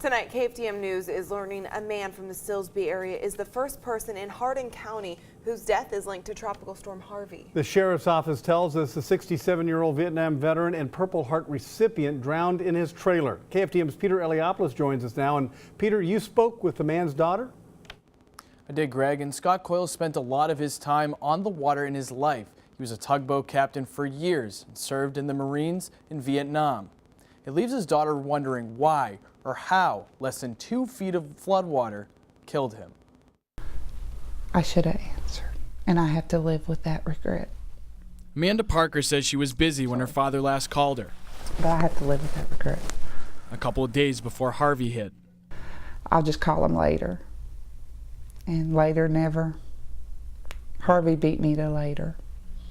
Tonight, KFDM News is learning a man from the Silsbee area is the first person in Hardin County whose death is linked to Tropical Storm Harvey. The sheriff's office tells us the 67-year-old Vietnam veteran and Purple Heart recipient drowned in his trailer. KFDM's Peter Eliopoulos joins us now. And Peter, you spoke with the man's daughter? I did, Greg, and Scott Coyle spent a lot of his time on the water in his life. He was a tugboat captain for years and served in the Marines in Vietnam. It leaves his daughter wondering why or how less than 2 feet of floodwater killed him. I should have answered, and I have to live with that regret. Amanda Parker says she was busy when her father last called her. But I have to live with that regret. A couple of days before Harvey hit. I'll just call him later. And later never. Harvey beat me to later.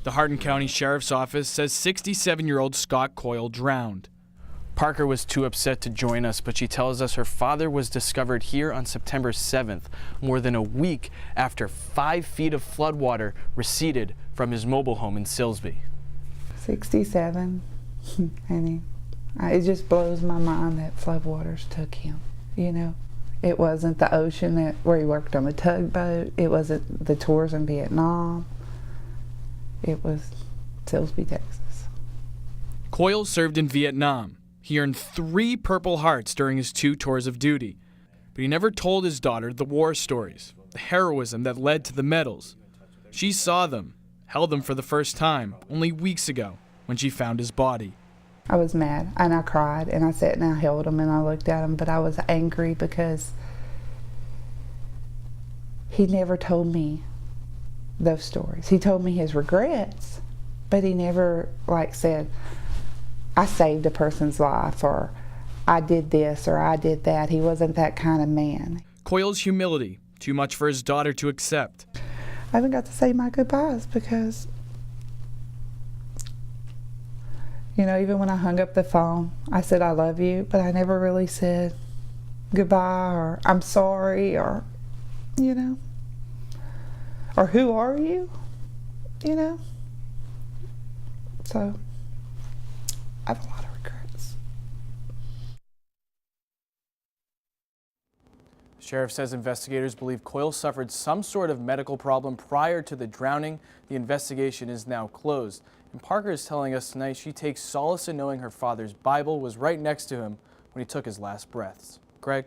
The Hardin County Sheriff's Office says 67-year-old Scott Coyle drowned. Parker was too upset to join us, but she tells us her father was discovered here on September 7th, more than a week after 5 feet of floodwater receded from his mobile home in Silsbee. 67, and it just blows my mind that floodwaters took him, you know. It wasn't the ocean where he worked on the tugboat. It wasn't the tours in Vietnam. It was Silsbee, Texas. Coyle served in Vietnam. He earned 3 Purple Hearts during his 2 tours of duty. But he never told his daughter the war stories, the heroism that led to the medals. She saw them, held them for the first time, only weeks ago when she found his body. I was mad, and I cried, and I sat and I held him, and I looked at him, but I was angry because he never told me those stories. He told me his regrets, but he never, said, I saved a person's life, or I did this, or I did that. He wasn't that kind of man. Coyle's humility, too much for his daughter to accept. I haven't got to say my goodbyes because, you know, even when I hung up the phone, I said I love you, but I never really said goodbye, or I'm sorry, or, you know, or who are you, you know? So I have a lot of regrets. The sheriff says investigators believe Coyle suffered some sort of medical problem prior to the drowning. The investigation is now closed. And Parker is telling us tonight she takes solace in knowing her father's Bible was right next to him when he took his last breaths.